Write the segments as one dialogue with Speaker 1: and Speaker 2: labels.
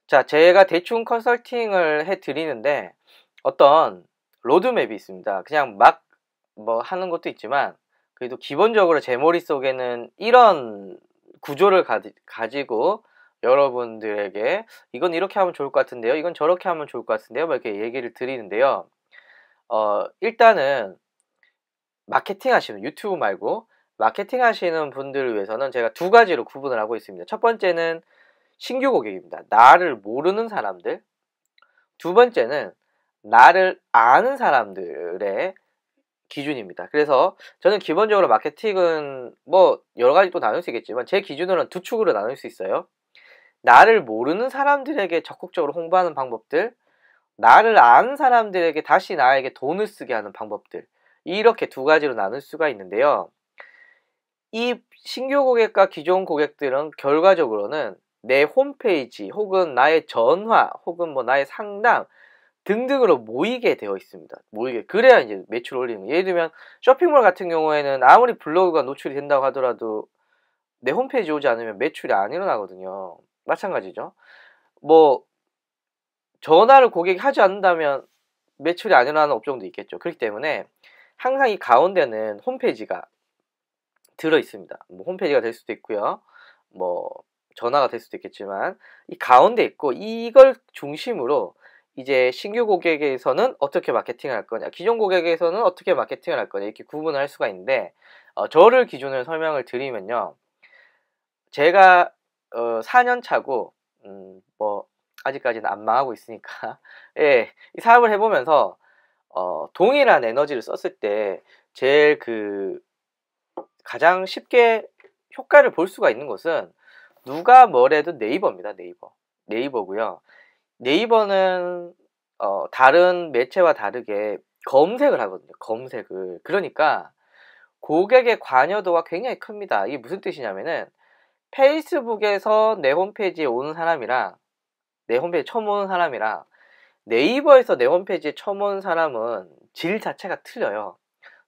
Speaker 1: 자, 제가 대충 컨설팅을 해 드리는데 어떤 로드맵이 있습니다. 그냥 막 뭐 하는 것도 있지만 그래도 기본적으로 제 머릿속에는 이런 구조를 가지고 여러분들에게 이건 이렇게 하면 좋을 것 같은데요. 이건 저렇게 하면 좋을 것 같은데요. 막 이렇게 얘기를 드리는데요. 일단은 마케팅 하시는 유튜브 말고 마케팅 하시는 분들을 위해서는 제가 두 가지로 구분을 하고 있습니다. 첫 번째는 신규 고객입니다. 나를 모르는 사람들. 두 번째는 나를 아는 사람들의 기준입니다. 그래서 저는 기본적으로 마케팅은 뭐 여러 가지 또 나눌 수 있겠지만 제 기준으로는 두 축으로 나눌 수 있어요. 나를 모르는 사람들에게 적극적으로 홍보하는 방법들, 나를 아는 사람들에게 다시 나에게 돈을 쓰게 하는 방법들, 이렇게 두 가지로 나눌 수가 있는데요. 이 신규 고객과 기존 고객들은 결과적으로는 내 홈페이지 혹은 나의 전화 혹은 뭐 나의 상담 등등으로 모이게 되어 있습니다. 모이게. 그래야 이제 매출을 올리는 거예요. 예를 들면 쇼핑몰 같은 경우에는 아무리 블로그가 노출이 된다고 하더라도 내 홈페이지 오지 않으면 매출이 안 일어나거든요. 마찬가지죠. 뭐 전화를 고객이 하지 않는다면 매출이 안 일어나는 업종도 있겠죠. 그렇기 때문에 항상 이 가운데는 홈페이지가 들어 있습니다. 뭐 홈페이지가 될 수도 있고요. 뭐 전화가 될 수도 있겠지만 이 가운데 있고 이걸 중심으로 이제 신규 고객에서는 어떻게 마케팅을 할 거냐, 기존 고객에서는 어떻게 마케팅을 할 거냐 이렇게 구분을 할 수가 있는데 저를 기준으로 설명을 드리면요. 제가 4년 차고 뭐 아직까지는 안 망하고 있으니까 예, 이 사업을 해보면서 동일한 에너지를 썼을 때 제일 가장 쉽게 효과를 볼 수가 있는 것은 누가 뭐래도 네이버입니다. 네이버고요. 네이버는 다른 매체와 다르게 검색을 하거든요. 검색을. 그러니까 고객의 관여도가 굉장히 큽니다. 이게 무슨 뜻이냐면은 페이스북에서 내 홈페이지에 오는 사람이랑 내 홈페이지 처음 오는 사람이랑 네이버에서 내 홈페이지에 처음 오는 사람은 질 자체가 틀려요.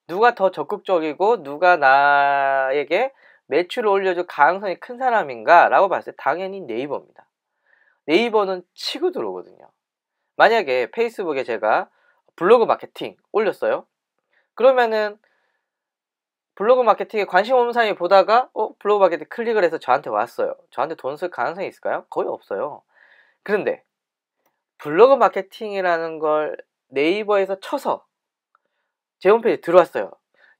Speaker 1: 누가 더 적극적이고 누가 나에게 매출을 올려줄 가능성이 큰 사람인가 라고 봤을 때 당연히 네이버입니다. 네이버는 치고 들어오거든요. 만약에 페이스북에 제가 블로그 마케팅 올렸어요. 그러면은 블로그 마케팅에 관심 없는 사람이 보다가 블로그 마케팅 클릭을 해서 저한테 왔어요. 저한테 돈 쓸 가능성이 있을까요? 거의 없어요. 그런데 블로그 마케팅이라는 걸 네이버에서 쳐서 제 홈페이지에 들어왔어요.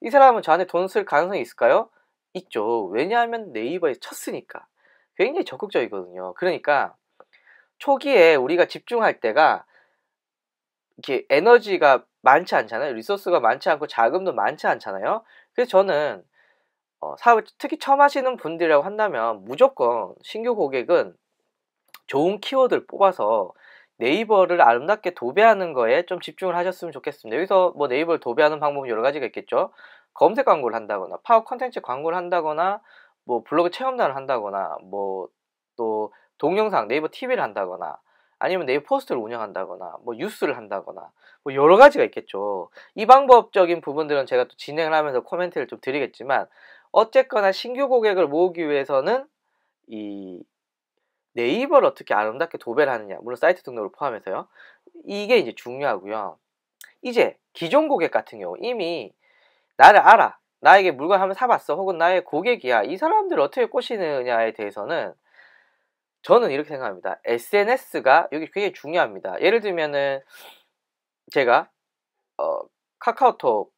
Speaker 1: 이 사람은 저한테 돈 쓸 가능성이 있을까요? 있죠. 왜냐하면 네이버에 쳤으니까. 굉장히 적극적이거든요. 그러니까 초기에 우리가 집중할 때가 이렇게 에너지가 많지 않잖아요. 리소스가 많지 않고 자금도 많지 않잖아요. 그래서 저는 사업을 특히 처음 하시는 분들이라고 한다면 무조건 신규 고객은 좋은 키워드를 뽑아서 네이버를 아름답게 도배하는 거에 좀 집중을 하셨으면 좋겠습니다. 여기서 뭐 네이버를 도배하는 방법은 여러 가지가 있겠죠. 검색 광고를 한다거나 파워 컨텐츠 광고를 한다거나 뭐 블로그 체험단을 한다거나 뭐 또 동영상 네이버 TV를 한다거나 아니면 네이버 포스트를 운영한다거나 뭐 뉴스를 한다거나 뭐 여러 가지가 있겠죠. 이 방법적인 부분들은 제가 또 진행을 하면서 코멘트를 좀 드리겠지만 어쨌거나 신규 고객을 모으기 위해서는 이 네이버를 어떻게 아름답게 도배를 하느냐, 물론 사이트 등록을 포함해서요. 이게 이제 중요하고요. 이제 기존 고객 같은 경우 이미 나를 알아. 나에게 물건 한번 사봤어. 혹은 나의 고객이야. 이 사람들을 어떻게 꼬시느냐에 대해서는 저는 이렇게 생각합니다. SNS가 여기 굉장히 중요합니다. 예를 들면은 제가 카카오톡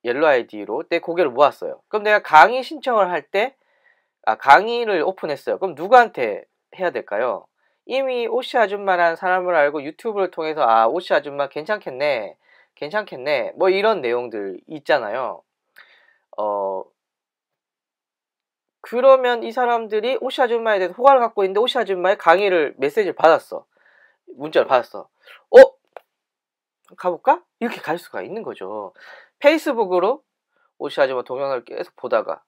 Speaker 1: 옐로 아이디로 내 고객을 모았어요. 그럼 내가 강의 신청을 할 때 강의를 오픈했어요. 그럼 누구한테 해야 될까요? 이미 오씨 아줌마라는 사람을 알고 유튜브를 통해서 오씨 아줌마 괜찮겠네 뭐 이런 내용들 있잖아요. 그러면 이 사람들이 오씨 아줌마에 대해서 호감을 갖고 있는데 오씨 아줌마의 강의를 메시지를 받았어. 문자를 받았어. 가볼까? 이렇게 갈 수가 있는 거죠. 페이스북으로 오씨 아줌마 동영상을 계속 보다가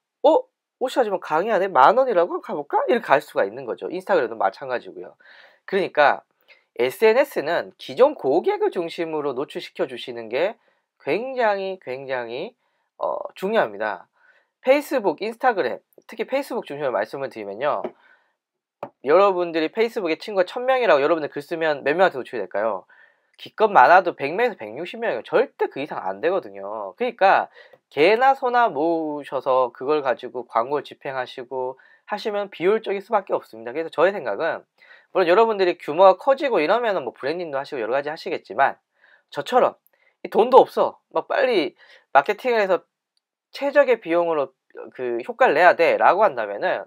Speaker 1: 오씨 아줌마 강의하네? 10,000원이라고? 한번 가볼까? 이렇게 갈 수가 있는 거죠. 인스타그램도 마찬가지고요. 그러니까 SNS는 기존 고객을 중심으로 노출시켜 주시는 게 굉장히 중요합니다. 페이스북, 인스타그램, 특히 페이스북 중심으로 말씀을 드리면요. 여러분들이 페이스북에 친구가 1000명이라고 여러분들 글 쓰면 몇 명한테 노출이 될까요? 기껏 많아도 100명에서 160명이에요. 절대 그 이상 안 되거든요. 그러니까 개나 소나 모으셔서 그걸 가지고 광고를 집행하시고 하시면 비효율적일 수밖에 없습니다. 그래서 저의 생각은 물론 여러분들이 규모가 커지고 이러면은 뭐 브랜딩도 하시고 여러 가지 하시겠지만 저처럼 돈도 없어. 막 빨리 마케팅을 해서 최적의 비용으로 그 효과를 내야 돼 라고 한다면은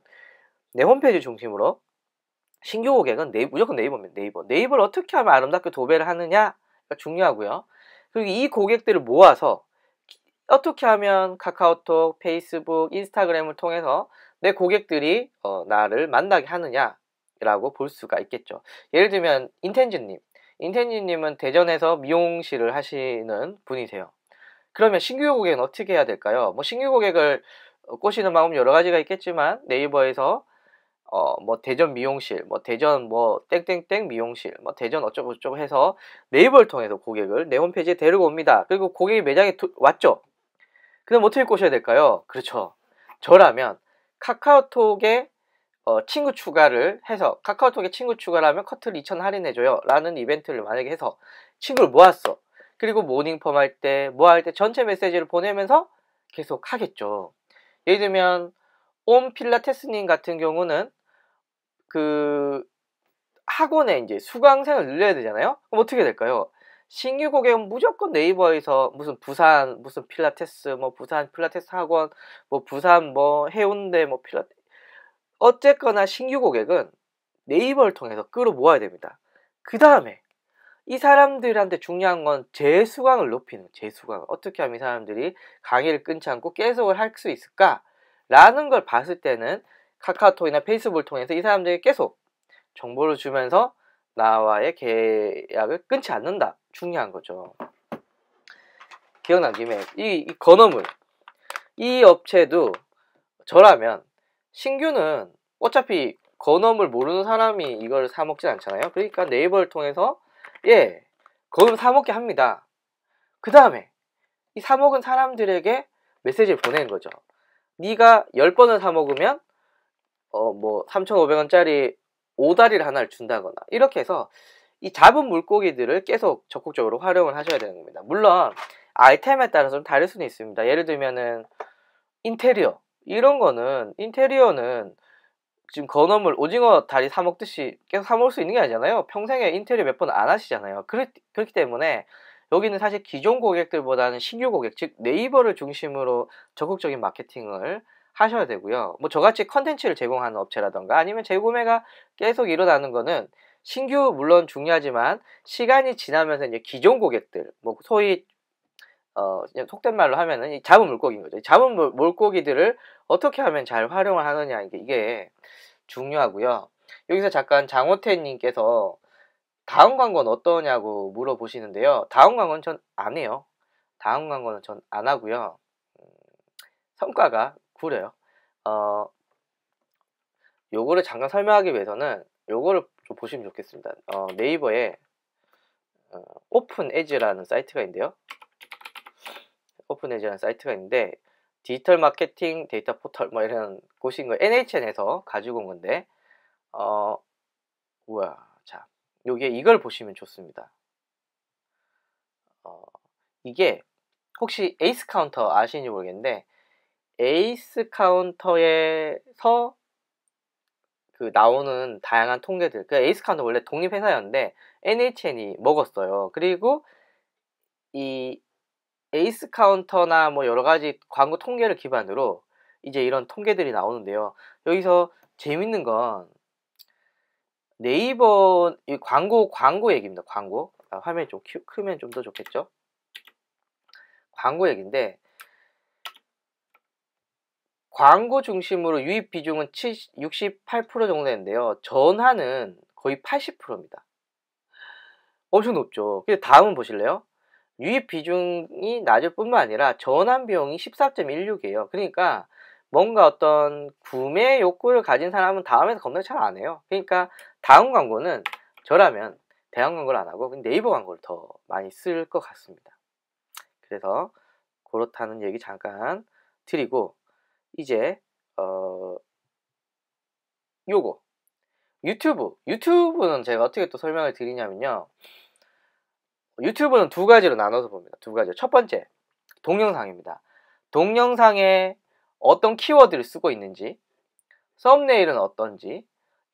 Speaker 1: 내 홈페이지 중심으로 신규 고객은 무조건 네이버입니다. 네이버를 어떻게 하면 아름답게 도배를 하느냐가 중요하고요. 그리고 이 고객들을 모아서 어떻게 하면 카카오톡, 페이스북, 인스타그램을 통해서 내 고객들이 나를 만나게 하느냐라고 볼 수가 있겠죠. 예를 들면 인텐진님은 대전에서 미용실을 하시는 분이세요. 그러면 신규 고객은 어떻게 해야 될까요? 뭐 신규 고객을 꼬시는 방법 여러 가지가 있겠지만 네이버에서 뭐 대전 미용실, 뭐 대전 뭐 땡땡땡 미용실, 뭐 대전 어쩌고 저쩌고 해서 네이버를 통해서 고객을 내 홈페이지에 데리고 옵니다. 그리고 고객이 매장에 왔죠. 그럼 어떻게 꼬셔야 될까요? 그렇죠. 저라면 카카오톡에 친구 추가를 해서 카카오톡에 친구 추가를 하면 커트를 2,000 할인해줘요 라는 이벤트를 만약에 해서 친구를 모았어. 그리고 모닝펌 할 때 뭐 할 때 전체 메시지를 보내면서 계속 하겠죠. 예를 들면 옴 필라테스님 같은 경우는 그 학원에 이제 수강생을 늘려야 되잖아요. 그럼 어떻게 될까요? 신규 고객은 무조건 네이버에서 무슨 부산 무슨 필라테스 뭐 부산 필라테스 학원 뭐 부산 뭐 해운대 뭐 필라테스 어쨌거나 신규 고객은 네이버를 통해서 끌어모아야 됩니다. 그 다음에 이 사람들한테 중요한 건 재수강을 높이는 재수강 어떻게 하면 이 사람들이 강의를 끊지 않고 계속을 할 수 있을까 라는 걸 봤을 때는 카카오톡이나 페이스북을 통해서 이 사람들이 계속 정보를 주면서 나와의 계약을 끊지 않는다. 중요한 거죠. 기억난 김에 이 건어물 이 업체도 저라면 신규는 어차피 건어물 모르는 사람이 이걸 사 먹진 않잖아요. 그러니까 네이버를 통해서 건어물 사 먹게 합니다. 그 다음에 이 사 먹은 사람들에게 메시지를 보내는 거죠. 네가 10번을 사 먹으면 뭐 3,500원짜리 오다리를 하나를 준다거나 이렇게 해서 이 잡은 물고기들을 계속 적극적으로 활용을 하셔야 되는 겁니다. 물론 아이템에 따라서 좀 다를 수는 있습니다. 예를 들면은 인테리어 이런 거는 인테리어는 지금 건어물 오징어 다리 사 먹듯이 계속 사 먹을 수 있는 게 아니잖아요. 평생에 인테리어 몇 번 안 하시잖아요. 그렇기 때문에 여기는 사실 기존 고객들보다는 신규 고객 즉 네이버를 중심으로 적극적인 마케팅을 하셔야 되고요. 뭐 저같이 컨텐츠를 제공하는 업체라던가 아니면 재구매가 계속 일어나는 거는 신규 물론 중요하지만 시간이 지나면서 이제 기존 고객들 뭐 소위 그냥 속된 말로 하면은 이 잡은 물고기인 거죠. 잡은 물고기들을 어떻게 하면 잘 활용을 하느냐 이게 중요하고요. 여기서 잠깐 장호태님께서 다음 광고는 어떠냐고 물어보시는데요. 다음 광고는 전 안 해요. 다음 광고는 전 안 하고요. 성과가 구려요. 요거를 잠깐 설명하기 위해서는 요거를 좀 보시면 좋겠습니다. 네이버에 오픈 에즈라는 사이트가 있는데요. 오픈 에즈라는 사이트가 있는데 디지털 마케팅 데이터 포털 뭐 이런 곳인 거예요. NHN에서 가지고 온 건데 자 요게 이걸 보시면 좋습니다. 이게 혹시 에이스 카운터 아시는지 모르겠는데 에이스 카운터에서 그 나오는 다양한 통계들 그 에이스 카운터 원래 독립회사였는데 NHN이 먹었어요. 그리고 이 에이스 카운터나 뭐 여러 가지 광고 통계를 기반으로 이제 이런 통계들이 나오는데요. 여기서 재밌는 건 네이버 이 광고 얘기입니다. 광고 화면이 좀 크면 좀 더 좋겠죠? 광고 얘기인데 광고 중심으로 유입 비중은 68% 정도 되는데요. 전화는 거의 80%입니다. 엄청 높죠. 근데 다음은 보실래요? 유입 비중이 낮을 뿐만 아니라 전환 비용이 14.16이에요. 그러니까 뭔가 어떤 구매 욕구를 가진 사람은 다음에서 검색 잘 안 해요. 그러니까 다음 광고는 저라면 대형 광고를 안 하고 네이버 광고를 더 많이 쓸 것 같습니다. 그래서 그렇다는 얘기 잠깐 드리고 이제 요거 유튜브는 제가 어떻게 또 설명을 드리냐면요. 유튜브는 두 가지로 나눠서 봅니다. 두 가지. 첫 번째, 동영상입니다. 동영상에 어떤 키워드를 쓰고 있는지, 썸네일은 어떤지,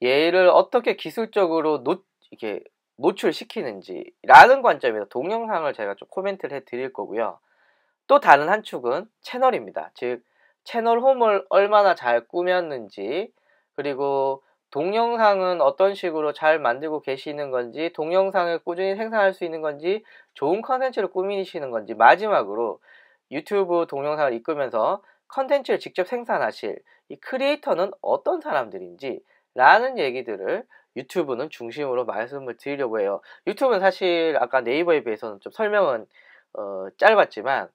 Speaker 1: 얘를 어떻게 기술적으로 이렇게 노출시키는지라는 관점에서 동영상을 제가 좀 코멘트를 해 드릴 거고요. 또 다른 한 축은 채널입니다. 즉, 채널 홈을 얼마나 잘 꾸몄는지, 그리고 동영상은 어떤 식으로 잘 만들고 계시는 건지, 동영상을 꾸준히 생산할 수 있는 건지, 좋은 컨텐츠를 꾸미시는 건지, 마지막으로 유튜브 동영상을 이끌면서 컨텐츠를 직접 생산하실 이 크리에이터는 어떤 사람들인지 라는 얘기들을 유튜브는 중심으로 말씀을 드리려고 해요. 유튜브는 사실 아까 네이버에 비해서는 좀 설명은 짧았지만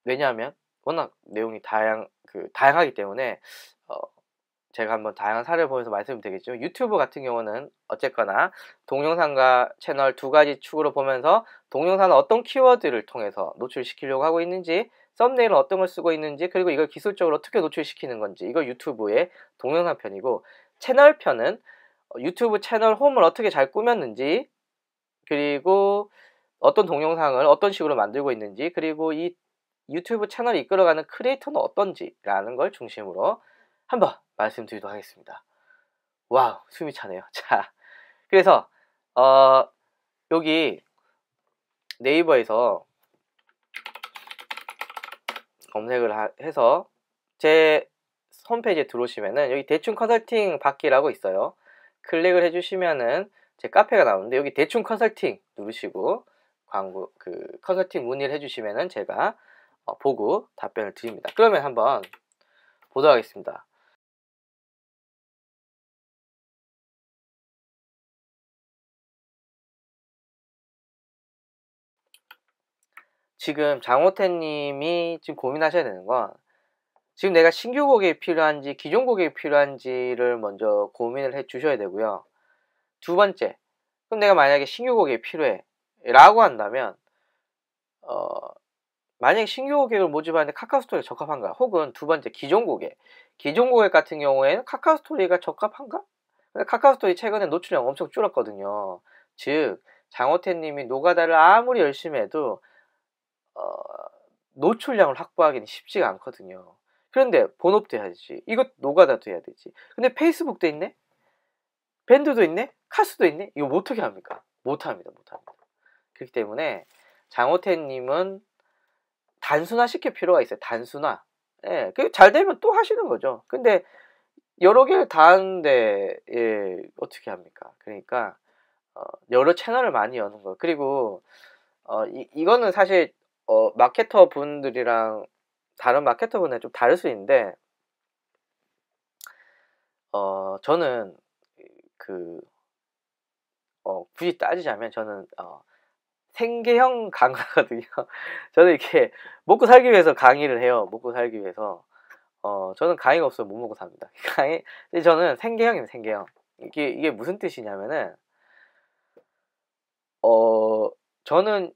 Speaker 1: 왜냐하면 워낙 내용이 다양하기 때문에 제가 한번 다양한 사례를 보면서 말씀드리겠지만, 유튜브 같은 경우는 어쨌거나 동영상과 채널 두 가지 축으로 보면서 동영상은 어떤 키워드를 통해서 노출시키려고 하고 있는지, 썸네일은 어떤 걸 쓰고 있는지, 그리고 이걸 기술적으로 어떻게 노출시키는 건지, 이거 유튜브의 동영상 편이고, 채널 편은 유튜브 채널 홈을 어떻게 잘 꾸몄는지, 그리고 어떤 동영상을 어떤 식으로 만들고 있는지, 그리고 이 유튜브 채널을 이끌어가는 크리에이터는 어떤지라는 걸 중심으로 한번 말씀드리도록 하겠습니다. 와우, 숨이 차네요. 자, 그래서 여기 네이버에서 검색을 해서 제 홈페이지에 들어오시면은 여기 대충 컨설팅 받기라고 있어요. 클릭을 해주시면은 제 카페가 나오는데, 여기 대충 컨설팅 누르시고 컨설팅 문의를 해주시면은 제가 보고 답변을 드립니다. 그러면 한번 보도록 하겠습니다. 지금 장호태님이 지금 고민하셔야 되는 건, 지금 내가 신규 고객이 필요한지 기존 고객이 필요한지를 먼저 고민을 해 주셔야 되고요. 두 번째, 그럼 내가 만약에 신규 고객이 필요해 라고 한다면 만약에 신규 고객을 모집하는데 카카오스토리가 적합한가, 혹은 두 번째, 기존 고객 같은 경우에는 카카오스토리가 적합한가? 근데 카카오스토리 최근에 노출량 엄청 줄었거든요. 즉, 장호태님이 노가다를 아무리 열심히 해도 노출량을 확보하기는 쉽지가 않거든요. 그런데 본업도 해야지, 이것 노가다도 해야 되지. 근데 페이스북도 있네, 밴드도 있네, 카스도 있네, 이거 어떻게 합니까? 못합니다. 그렇기 때문에 장호태님은 단순화시킬 필요가 있어요. 단순화. 예, 잘 되면 또 하시는 거죠. 근데 여러 개를 다 하는데 어떻게 합니까? 그러니까 여러 채널을 많이 여는 거. 그리고 이거는 사실 마케터 분들이랑 다른 마케터 분들은 좀 다를 수 있는데, 저는 굳이 따지자면 저는 생계형 강사거든요. 저는 이렇게 먹고 살기 위해서 강의를 해요. 먹고 살기 위해서. 저는 강의가 없으면 못 먹고 삽니다. 근데 저는 생계형입니다. 생계형. 이게 무슨 뜻이냐면은, 저는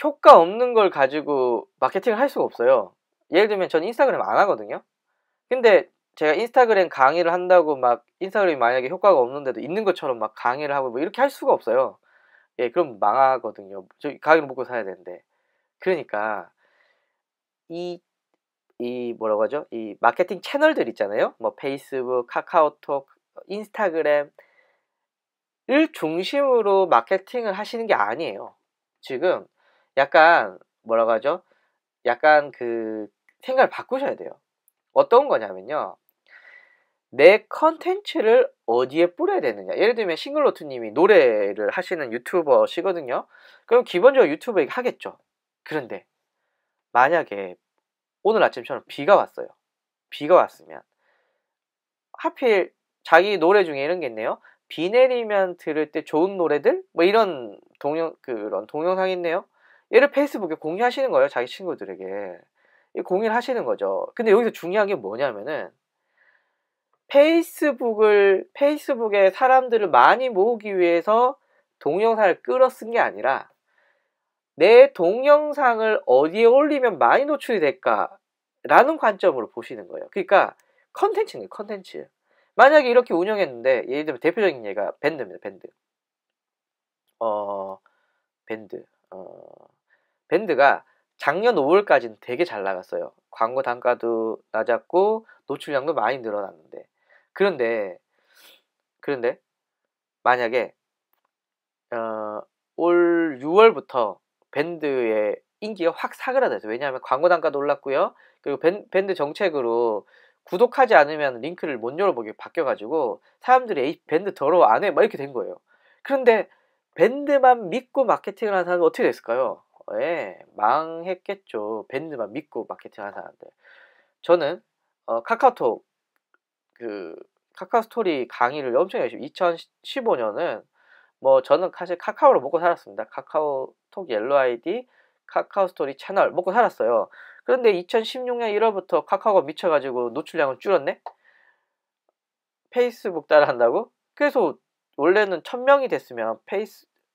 Speaker 1: 효과 없는 걸 가지고 마케팅을 할 수가 없어요. 예를 들면 저는 인스타그램 안 하거든요. 근데 제가 인스타그램 강의를 한다고 막 인스타그램이 만약에 효과가 없는데도 있는 것처럼 막 강의를 하고 뭐 이렇게 할 수가 없어요. 예, 그럼 망하거든요. 저 가게를 먹고 사야 되는데. 그러니까 이 뭐라고 하죠? 이 마케팅 채널들 있잖아요. 뭐 페이스북, 카카오톡, 인스타그램을 중심으로 마케팅을 하시는 게 아니에요. 지금 약간 뭐라고 하죠? 약간 생각을 바꾸셔야 돼요. 어떤 거냐면요, 내 컨텐츠를 어디에 뿌려야 되느냐. 예를 들면 싱글로트님이 노래를 하시는 유튜버시거든요. 그럼 기본적으로 유튜브에 하겠죠. 그런데 만약에 오늘 아침처럼 비가 왔어요. 비가 왔으면 하필 자기 노래 중에 이런 게 있네요. 비 내리면 들을 때 좋은 노래들? 뭐 이런 그런 동영상이 있네요. 얘를 페이스북에 공유하시는 거예요. 자기 친구들에게. 공유를 하시는 거죠. 근데 여기서 중요한 게 뭐냐면은, 페이스북에 사람들을 많이 모으기 위해서 동영상을 끌어 쓴 게 아니라, 내 동영상을 어디에 올리면 많이 노출이 될까라는 관점으로 보시는 거예요. 그러니까 컨텐츠는 컨텐츠. 만약에 이렇게 운영했는데 예를 들면 대표적인 예가 밴드입니다. 밴드. 밴드. 밴드가 작년 5월까지는 되게 잘 나갔어요. 광고 단가도 낮았고 노출량도 많이 늘어났는데 그런데 만약에 올 6월부터 밴드의 인기가 확 사그라들었어요. 왜냐하면 광고 단가도 올랐고요. 그리고 밴드 정책으로 구독하지 않으면 링크를 못 열어보게 바뀌어가지고 사람들이 에이 밴드 더러워 안 해 막 이렇게 된 거예요. 그런데 밴드만 믿고 마케팅을 하는 사람은 어떻게 됐을까요? 예, 망했겠죠. 밴드만 믿고 마케팅 하는 사람들. 저는 카카오톡 그 카카오 스토리 강의를 엄청 열심히 2015년은 뭐 저는 사실 카카오로 먹고 살았습니다. 카카오톡 옐로 아이디, 카카오 스토리 채널 먹고 살았어요. 그런데 2016년 1월부터 카카오가 미쳐가지고 노출량을 줄였네? 페이스북 따라한다고? 그래서 원래는 1000명이 됐으면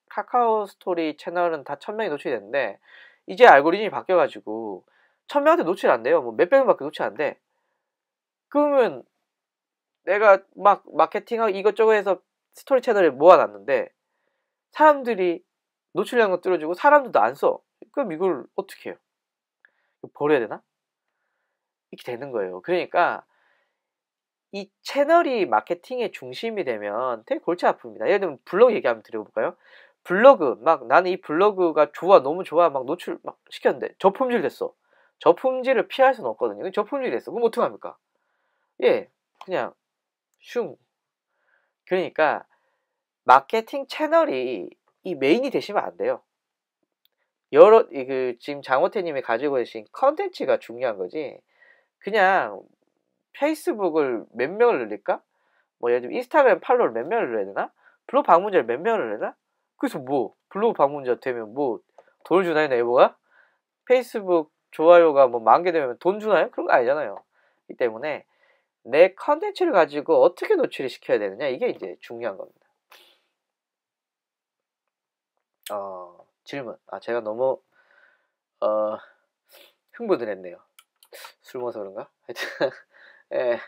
Speaker 1: 카카오 스토리 채널은 다 1000명이 노출이 됐는데 이제 알고리즘이 바뀌어가지고 1000명한테 노출 안 돼요. 뭐 몇백 명밖에 노출 안 돼. 그러면 내가 막 마케팅하고 이것저것 해서 스토리 채널에 모아놨는데 사람들이 노출량도 뚫어주고 사람들도 안 써. 그럼 이걸 어떻게 해요? 버려야 되나? 이렇게 되는 거예요. 그러니까 이 채널이 마케팅의 중심이 되면 되게 골치 아픕니다. 예를 들면 블로그 얘기 한번 드려볼까요? 블로그 막 나는 이 블로그가 좋아 너무 좋아 막 노출 막 시켰는데 저품질 됐어. 저품질을 피할 수는 없거든요. 저품질이 됐어. 그럼 어떡합니까? 예, 그냥 슝. 그러니까 마케팅 채널이 이 메인이 되시면 안 돼요. 지금 장호태님이 가지고 계신 컨텐츠가 중요한 거지. 그냥 페이스북을 몇 명을 늘릴까? 뭐 예를 들면 인스타그램 팔로우를 몇 명을 늘려야 되나? 블로그 방문자를 몇 명을 늘려야 되나? 그래서 뭐 블로그 방문자 되면 뭐 돈을 주나요 네이버가? 페이스북 좋아요가 뭐 10,000개 되면 돈 주나요? 그런 거 아니잖아요. 이 때문에 내 컨텐츠를 가지고 어떻게 노출을 시켜야 되느냐 이게 이제 중요한 겁니다. 질문. 제가 너무 흥분을 했네요. 술 먹어서 그런가? 하여튼 예.